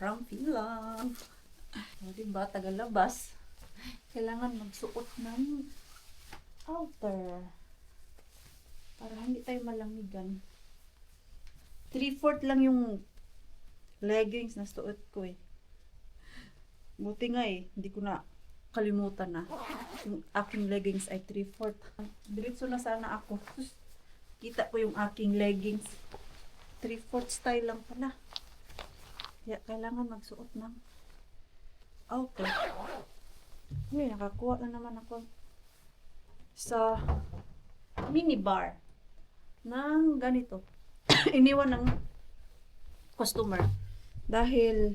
from Finland. O, diba, tagalabas. Kailangan magsuot ng outer para hindi tayo malamigan. 3/4 lang yung leggings na suot ko eh. Buti nga eh, hindi ko na kalimutan na. Yung aking leggings ay 3/4. Diretso na sana ako. Kita ko yung aking leggings. 3/4 style lang pala. Kaya kailangan magsuot ng outer. Uy, nakakuha na naman ako sa minibar ng ganito. Iniwan ng customer. Dahil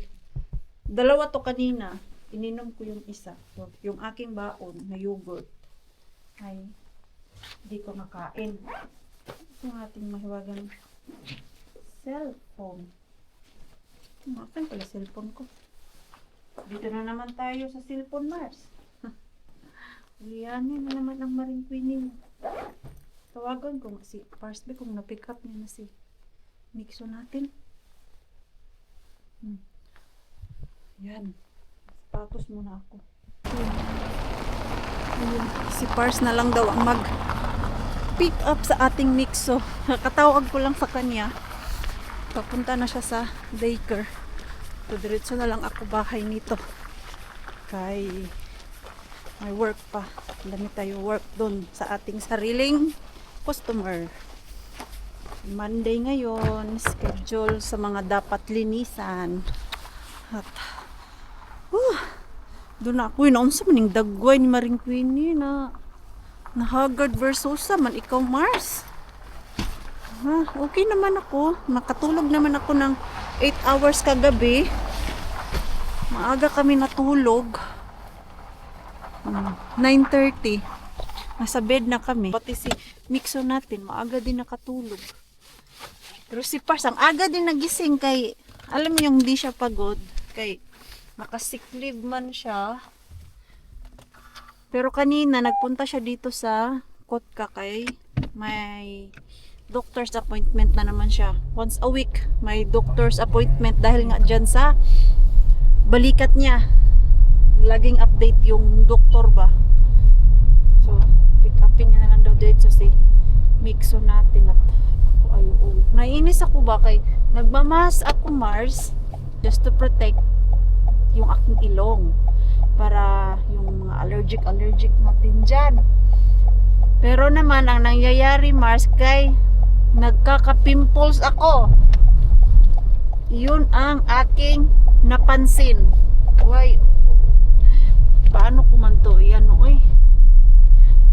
dalawa to kanina, ininom ko yung isa. So, yung aking baon na yogurt ay hindi ko nakain. Yung ating mahiwagang cellphone. Akin pala cellphone ko. Dito na naman tayo sa cellphone, Mars. Lianin na naman ang Maring Queenie. Tawagan ko si Parsby kung na-pick up niya na si Mixo natin. Yan. Sapatos muna ako. Si Pars na lang daw ang mag-pick up sa ating Mixo. Katawag ko lang sa kanya. Papunta na siya sa daycare. So, diretso na lang ako bahay nito. Kay may work pa. Dami tayo work doon sa ating sariling customer. Monday ngayon, schedule sa mga dapat linisan. At doon ako inaunsa maning dagway ni Maring Queenie na Haggard versus man ikaw, Mars. Okay naman ako. Nakatulog naman ako ng 8 hours kagabi. Maaga kami natulog. 9:30. Nasa bed na kami. Pati si Mixo natin, maaga din nakatulog. Pero si Pars, ang aga din nagising kay, alam niyo, hindi siya pagod. Kay, naka-sick leave man siya. Pero kanina, nagpunta siya dito sa Kotka kay may doctor's appointment na naman siya. Once a week, may doctor's appointment dahil nga dyan sa balikat niya. Laging update yung doktor ba. So, pick upin niya na lang daw dito si Mixo natin at ako ay uwi. Naiinis ako ba kay nagmamas ako, Mars, just to protect yung aking ilong para yung mga allergic natin dyan. Pero naman ang nangyayari, Mars, kay nagkaka-pimples ako. Yun ang aking napansin. Why? Paano ko man to? Yan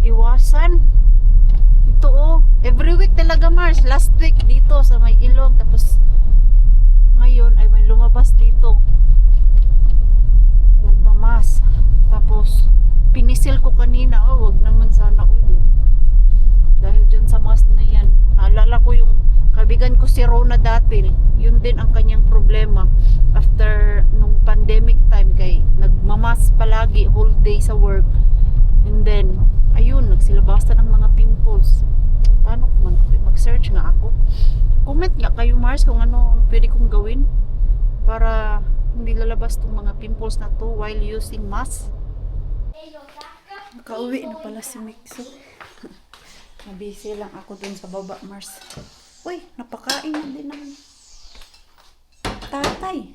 iwasan. Ito every week talaga, Mars. Last week dito sa may ilong. Tapos ngayon ay may lumabas dito. Nagmamas. Tapos pinisil ko kanina. Wag naman sana. Dahil dyan sa mask na yan. Naalala ko yung kaibigan ko si Rona dati. Yun din ang kanyang problema. After nung pandemic time kay nagmamas palagi whole day sa work. And then, ayun, nagsilabasan ang mga pimples. Paano ko man? Mag-search nga ako. Comment nga kayo, Mars, kung ano pwede kong gawin para hindi lalabas tong mga pimples na to while using mask. Nakauwi na pala si Mixo. Nabisi lang ako dun sa baba, Mars. Uy, napakain na din ng tatay.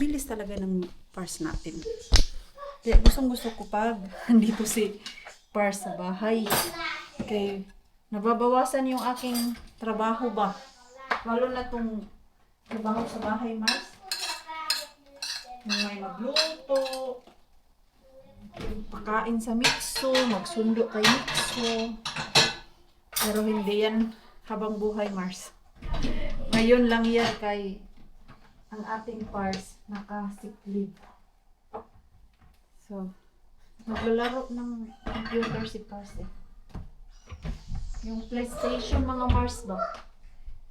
Bilis talaga ng Pars natin. Kaya gusto ko pag nandito si Pars sa bahay. Kaya nababawasan yung aking trabaho ba. Lalo na itong trabaho sa bahay, Mars. May magluto, pakain sa Mixo, magsundo kay Mixo. Pero hindi yan habang buhay, Mars. Ngayon lang yan kay ang ating Pars naka-sick leave. So, maglalaro ng computer si Pars eh. Yung PlayStation, mga Mars ba?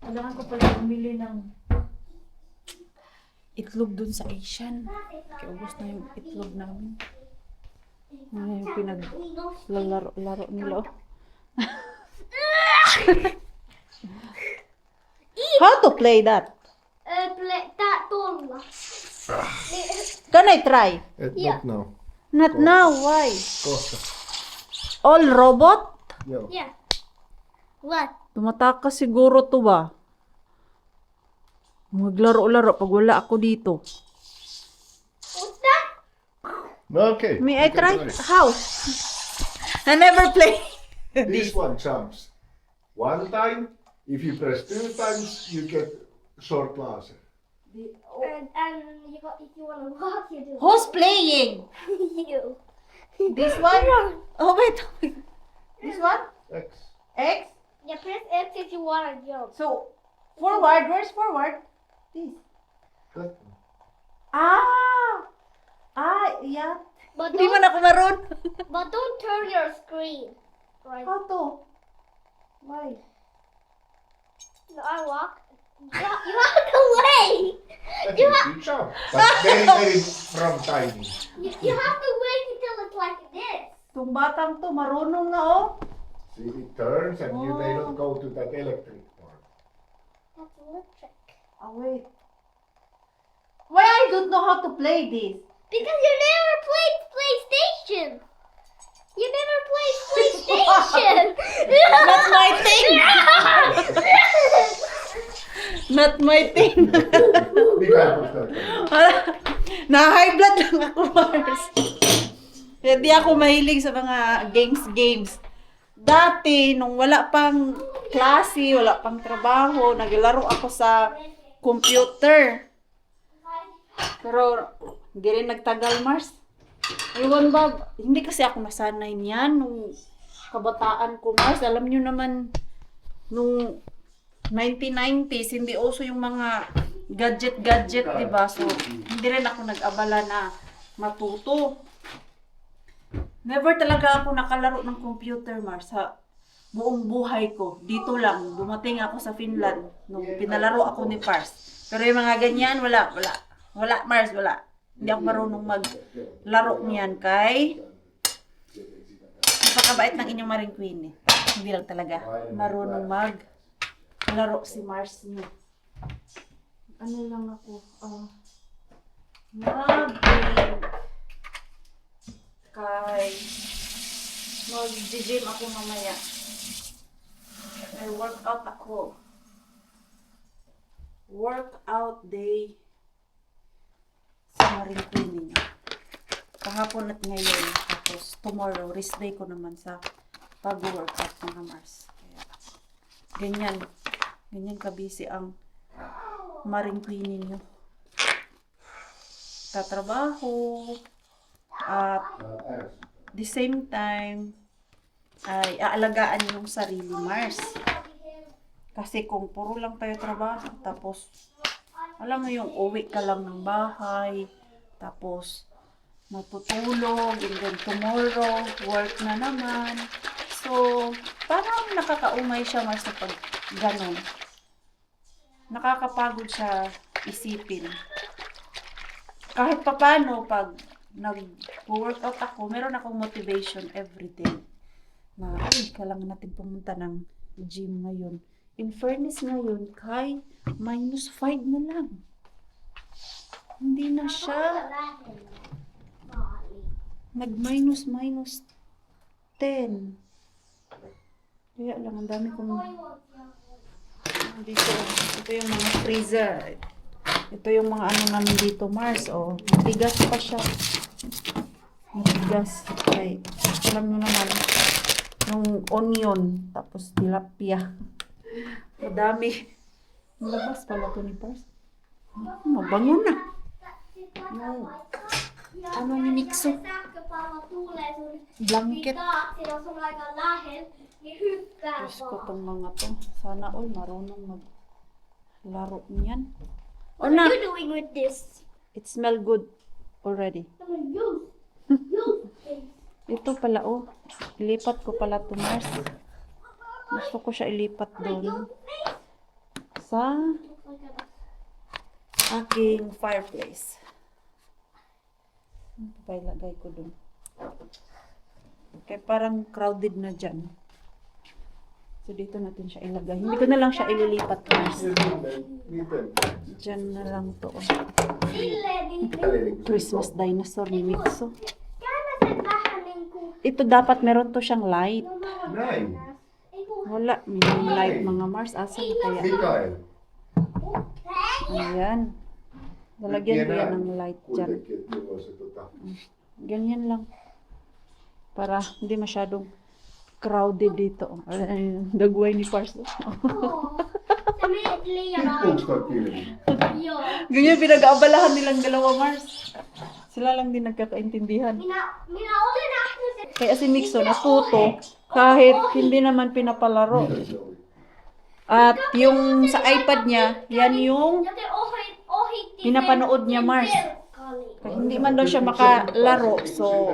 Kailangan ko pala bumili ng itlog dun sa Asian. Kaya ubos na yung itlog namin. Yung pinaglalaro nila. How to play that? Play that tuolla. Can I try? Not now. Not now. Why? Kohta. All robot? Joo. Yeah. What? Tumatakas siguro to ba? Maglaro-laro pag wala ako dito. What's that? No, okay. May you I can try? How? I never play. This one jumps. One time, if you press 2 times, you get short laser. And if you want to walk, you do. Who's playing? You. This one? Oh, wait. This one? X. X? Yeah, press X if you want to jump. So, forward. Where's forward? This. That one. Yeah. But Hindi man don't, ako maroon. but don't turn your screen. Right. How to? Why? No, I walk. You have to wait. I think you jump. But very, very from tiny. You have to wait until it's like this. Itong batang to, marunong na oh. See, it turns and you may not go to that electric part. That's electric. Wait. Why I don't know how to play this? Because you never played PlayStation. You never played PlayStation. Not my thing. Not my thing. Be careful, Stefan. Na-high blood lang ako, Mars. Hindi ako mahilig sa mga games. Dati, nung wala pang klase, wala pang trabaho, naglaro ako sa computer. Pero, hindi rin nagtagal, Mars. Ewan ba, hindi kasi ako nasanay niyan nung kabataan ko, Mars. Alam nyo naman, nung 1990s, hindi uso yung mga gadget, diba? So, hindi rin ako nag-abala na matuto. Never talaga ako nakalaro ng computer, Mars, sa buong buhay ko. Dito lang, dumating ako sa Finland nung pinalaro ako ni Pars. Pero yung mga ganyan, wala, Mars, wala. Hindi ako marunong maglaro niyan kay napakabait ng inyong Maring Queen eh. Hindi lang talaga marunong maglaro si Mars niyo. Ano lang ako, mag-game kay mag-gym ako mamaya. May workout ako. Workout day sa Maring Queen ninyo. Kahapon at ngayon. Tapos tomorrow, rest day ko naman sa pag-workout mga Mars. Kaya, ganyan kabisi ang Maring Queen ninyo. Tatrabaho at the same time ay aalagaan yung sarili, Mars. Kasi kung puro lang tayo trabaho, tapos alam mo yung uwi ka lang ng bahay, tapos matutulog, and then tomorrow, work na naman. So, parang nakakaumay siya, Mars, sa pag ganon. Nakakapagod siya isipin. Kahit papano, pag nag-workout ako, meron akong motivation everyday. Na, kailangan natin pumunta ng gym ngayon. In fairness ngayon, kay -5 na lang. Hindi na siya nag-minus 10. Kaya lang, ang dami kong dito. Ito yung mga freezer. Ito yung mga ano namin dito, Mars. Oh, matigas pa siya. Matigas. Ay, alam nyo naman, yung onion, tapos tilapia. Madami. Malabas pala ito ni Pars. Mabango na. Yung, ano ni Mixo? Blanket. Diyos ko itong mga to. Sana all marunong maglaro niyan. What are you doing with this? It smell good already. Ito pala, oh. Ilipat ko pala to, Mars. Gusto ko siya ilipat doon sa aking fireplace. Ilagay ko doon. Okay, parang crowded na dyan. So, dito natin siya ilagay. Hindi ko na lang siya ililipat, Mars. Diyan na lang to. Oh. Christmas dinosaur ni Mixo. Ito dapat meron to siyang light. Nein, Wala, may light mga Mars. Asan kaya? Mikael. Ayan. Lalagyan ko yan ng light dyan. Ganyan lang. Para hindi masyadong crowded dito. Ayun, dagway ni Pars. Ganyan pinag-aabalahan nilang dalawa, Mars. Sila lang din nagkakaintindihan. Kaya si Mixo natuto kahit hindi naman pinapalaro. At yung sa iPad niya, yan yung pinapanood niya, Mars. Kaya hindi man daw siya makalaro. So,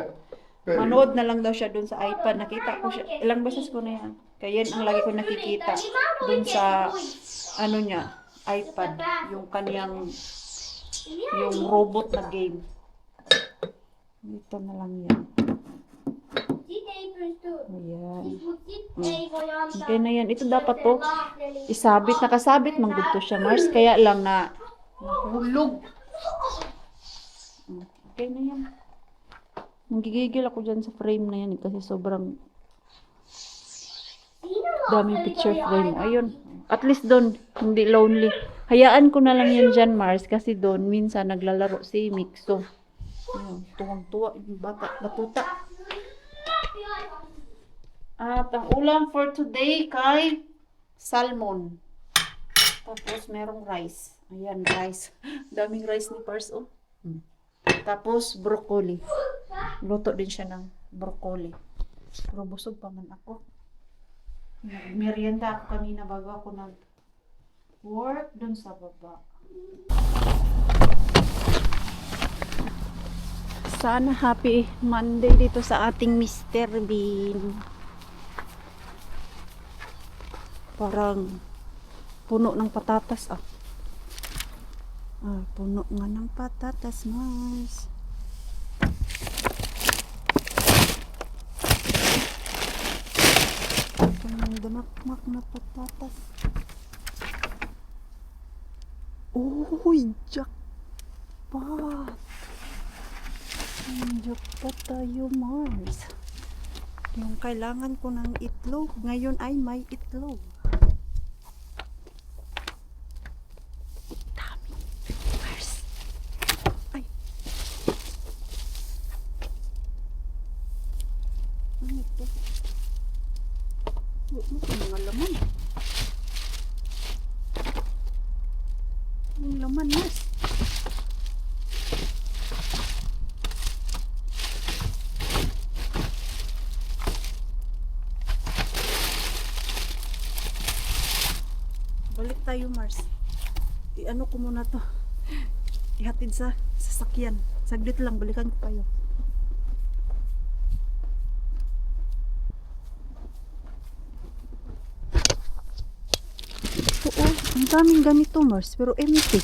manood na lang daw siya dun sa iPad. Nakita ko siya. Ilang beses ko na yan. Kaya yan ang lagi ko nakikita dun sa ano niya, iPad. Yung kaniyang yung robot na game. Dito na lang yan. Ayan. Okay na yan. Ito dapat to isabit. Nakasabit man gud to siya, Mars. Kaya lang na nahulog. Okay na yan. Nanggigigil ako dyan sa frame na yan kasi sobrang daming picture frame. Ayun. At least doon, hindi lonely. Hayaan ko na lang yan dyan, Mars, kasi doon minsan naglalaro si Mixo. Ayun, tuwang-tuwa yung bata, batuta. At ang ulam for today kay salmon. Tapos merong rice. Ayan, rice. Daming rice ni Pars, oh. Tapos broccoli. Luto din siya ng broccoli. Pero busog pa man ako. Merienda ako kanina bago ako nag-work dun sa baba. Sana happy Monday dito sa ating Mr. Bean. Parang puno ng patatas, ah. Puno nga ng patatas, Mars. Damakmak na patatas. Uy, jackpot. Jackpot tayo, Mars. Yung kailangan ko ng itlog, ngayon ay may itlog. Dami. Mars. Ay. Ano ito? Ano ito mga laman? Yung laman, Mars. Balik tayo, Mars. I-ano ko muna to. Ihatid sa sasakyan. Saglit lang, balikan ko kayo. Oo, ang daming ganito, Mars, pero empty.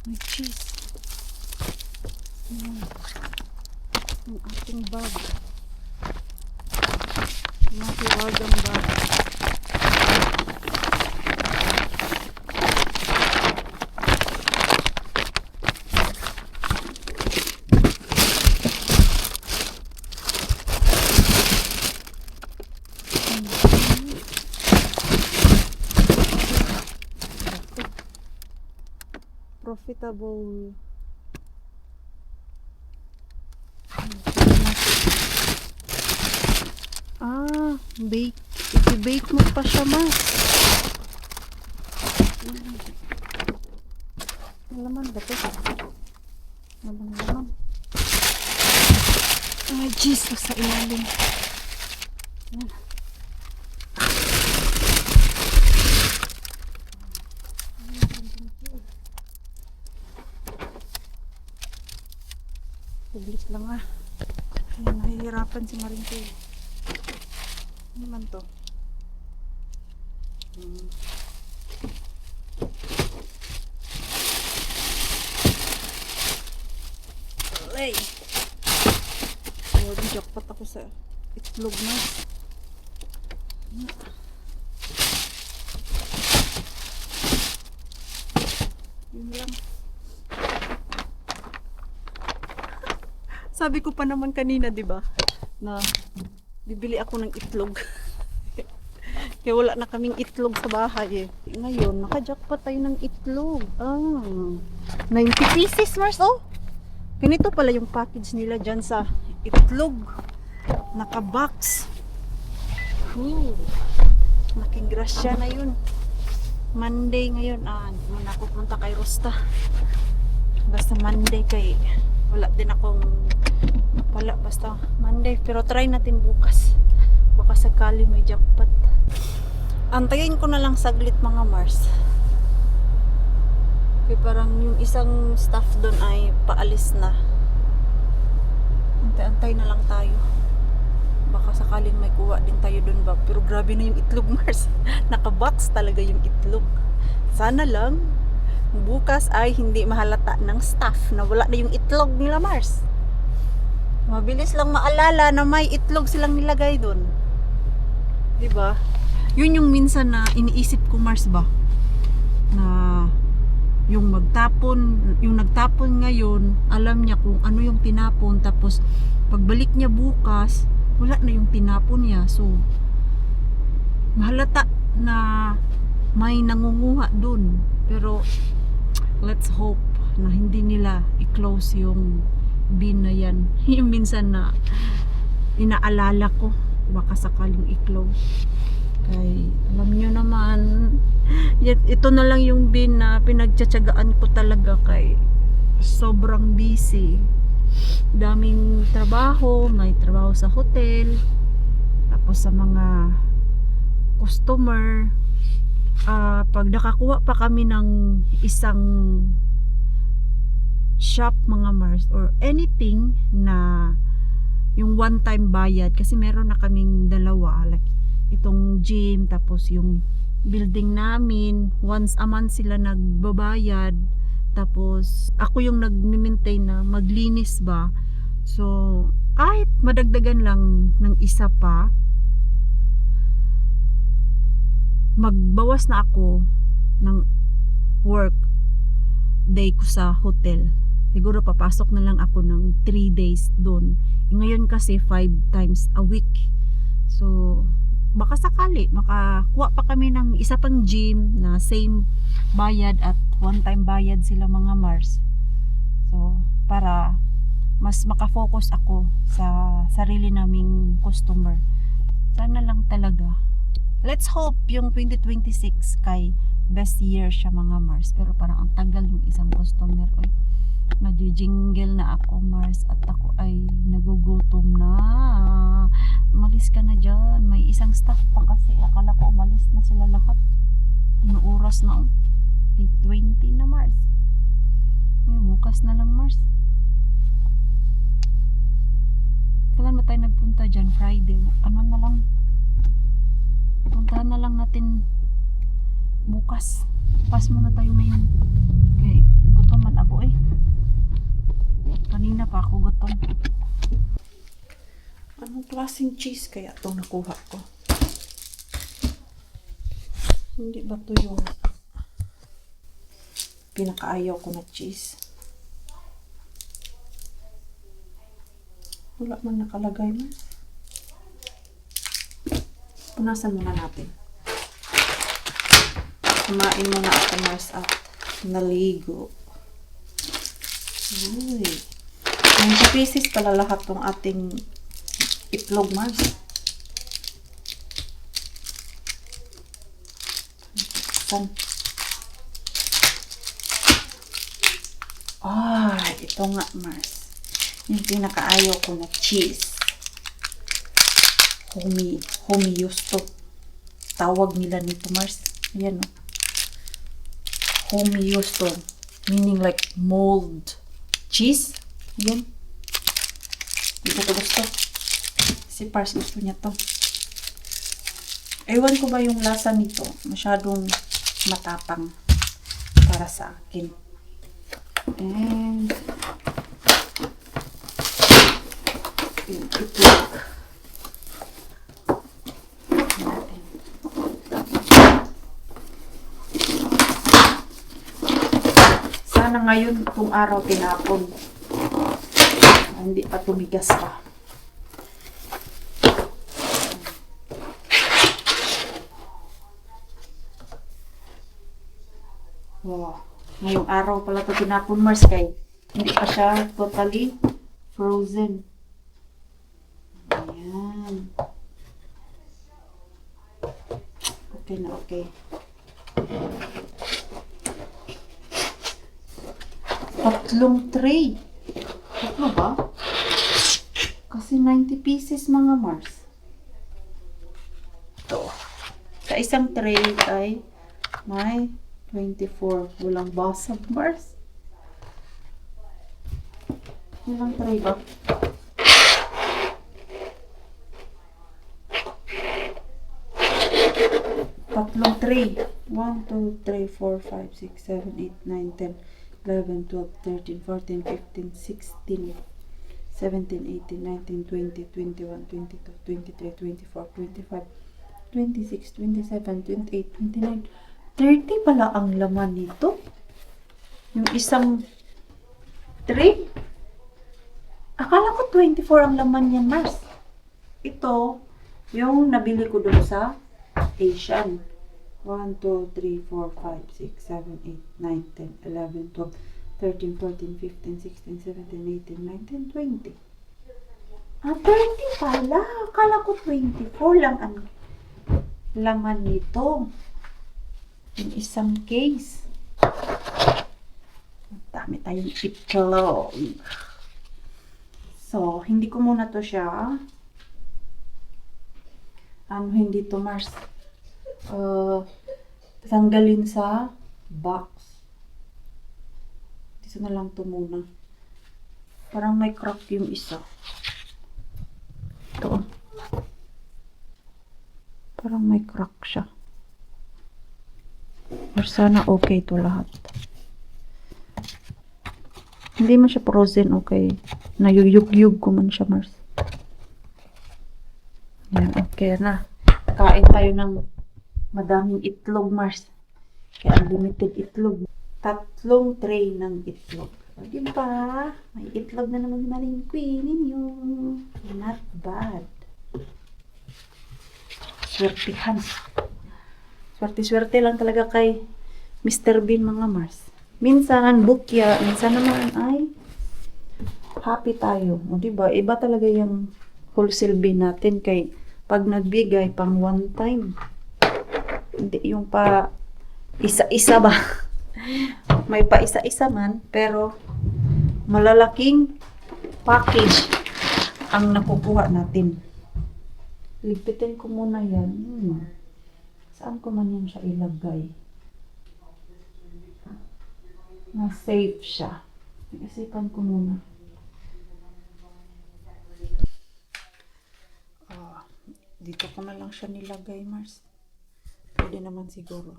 May cheese. Ayan. Ang ating bag. Matiwagang bag. Profitable. Bake. I-bake mo pa siya, Mas. Laman ba ito? Laman. Ay, Jesus, sa ilalim. Yan. Public lang, ah. Ay, nahihirapan si Marinke. Ano man to? Ay! Oh, jackpot ako sa itlog, na. Yun lang. Sabi ko pa naman kanina, di ba, na bibili ako ng itlog. Kaya wala na kaming itlog sa bahay eh. Ngayon, nakajackpot tayo ng itlog. 90 pieces, Mars, oh. Ganito pala yung package nila dyan sa itlog. Naka-box. Malaking grasya na yun. Monday ngayon. Hindi mo na ako punta kay Rosta. Basta Monday kay wala din akong basta Monday. Pero try natin bukas. Baka sakali may jackpot. Antayin ko na lang saglit mga Mars. Kaya parang yung isang staff doon ay paalis na. Antay-antay na lang tayo. Baka sakaling may kuha din tayo doon ba. Pero grabe na yung itlog, Mars. Nakabox talaga yung itlog. Sana lang bukas ay hindi mahalata ng staff na wala na yung itlog nila, Mars. Mabilis lang maalala na may itlog silang nilagay doon. Diba? Yun yung minsan na iniisip ko, Mars, ba? Na yung nagtapon ngayon, alam niya kung ano yung tinapon, tapos pagbalik niya bukas, wala na yung tinapon niya. So, mahalata na may nangunguha dun. Pero, let's hope na hindi nila i-close yung bin na yan. Yung minsan na inaalala ko, baka sakaling i-close. Kay, alam nyo naman, ito na lang yung bin na pinagtsatsagaan ko talaga kay sobrang busy. Daming trabaho, may trabaho sa hotel, tapos sa mga customer. Pag nakakuha pa kami ng isang shop mga Mars or anything na yung one time bayad, kasi meron na kaming dalawa, like itong gym, tapos yung building namin, once a month sila nagbabayad, tapos ako yung nag-maintain na maglinis ba. So kahit madagdagan lang ng isa pa, magbawas na ako ng work day ko sa hotel. Siguro papasok na lang ako ng 3 days doon. Ngayon kasi 5 times a week. So baka sakali makakuha pa kami ng isa pang gym na same bayad at one time bayad sila mga Mars. So para mas makafocus ako sa sarili naming customer. Sana lang talaga. Let's hope yung 2026 kay best year siya mga Mars. Pero parang ang tagal yung isang customer. Oy, nag-jingle na ako Mars at ako ay nagugutom na. Umalis ka na dyan. May isang staff pa kasi. Akala ko umalis na sila lahat. Ano oras na? 8:20 na Mars. Ay, bukas na lang Mars. Kailan ba tayo nagpunta dyan? Friday. Ano na lang? Puntahan na lang natin bukas. Pas muna tayo ngayon. Okay, gutom man ako eh. Kanina pa ako gutom. Anong klaseng cheese kaya itong nakuha ko? Hindi ba ito yung pinakaayaw ko na cheese? Wala man nakalagay man. Punasan muna natin. Kumain muna ako Mars at naligo. Uy. 90 pieces pala lahat ng ating itlog Mars. Ito nga Mars. Yung pinakaayaw ko na cheese. Homie yusto. Tawag nila nito Mars. Ayan o. Homie yusto. Meaning like mold cheese. Ayan. Hindi ko gusto. Si Pars gusto niya to. Ewan ko ba yung lasa nito. Masyadong matapang para sa akin. And yung itlog natin. Sana ngayon itong araw tinapon. Hindi pa tumigas pa. Wow. Ngayong araw pala ito tinapon, Mars, kay hindi pa siya totally frozen. Ayan. Okay na, okay. Tatlong tray. Tatlo ba? Kasi 90 pieces mga Mars. Ito. Sa isang tray ay may 24. Walang basag, Mars. Ilang tray ba? Tatlong tray. 1, 2, 3, 4, 5, 6, 7, 8, 9, 10, 11, 12, 13, 14, 15, 16, 17, 18, 19, 20, 21, 22, 23, 24, 25, 26, 27, 28, 29, 30 pala ang laman nito. Yung isang tray. Akala ko 24 ang laman yan, Mars. Ito, yung nabili ko doon sa Asian. 1, 2, 3, 4, 5, 6, 7, 8, 9, 10, 11, 12, 13, 14, 15, 16, 17, 18, 19, 20. 30 pala. Akala ko 24 lang ang laman nito. Yung isang case. Dami tayong itlog. So, hindi ko muna to siya hindi to, Mars, tanggalin sa box. Dito na lang to muna. Parang may crack yung isa. Ito. Parang may crack siya. Pero sana okay to lahat. Hindi man siya frozen, okay. Nayuyug-yug ko man siya, Mars. Yan, okay na. Kain tayo ng madaming itlog, Mars. Kaya unlimited itlog. Tatlong tray ng itlog. O, diba? May itlog na naman maling queen ninyo. Not bad. Swertihan. Swerte-swerte lang talaga kay Mr. Bean, mga Mars. Minsan, bukya. Minsan naman ay happy tayo. O, diba? Iba talaga yung wholesale bin natin kay pag nagbigay pang one time. Hindi yung pa isa-isa ba? May pa isa-isa man, pero malalaking package ang nakukuha natin. Ligpitin ko muna yan. Saan ko man yan siya ilagay? Na safe siya. Isipan ko muna. Dito ko na lang siya nilagay, Mars. Pwede naman siguro.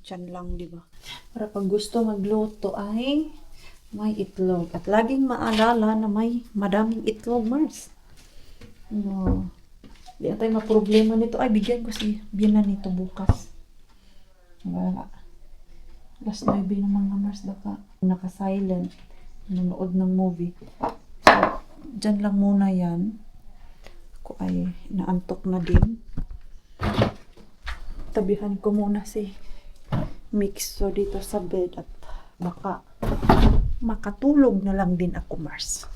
Diyan lang, di ba? Para pag gusto magluto ay may itlog. At laging maalala na may madaming itlog, Mars. No. Di na tayo maproblema nito. Ay, bigyan ko si Bina nito bukas. Wala. Last 9 na mga Mars, baka naka-silent. Nanonood ng movie. So, dyan lang muna yan. Ako ay naantok na din. Tabihan ko muna si Mixo dito sa bed at baka makatulog na lang din ako, Mars.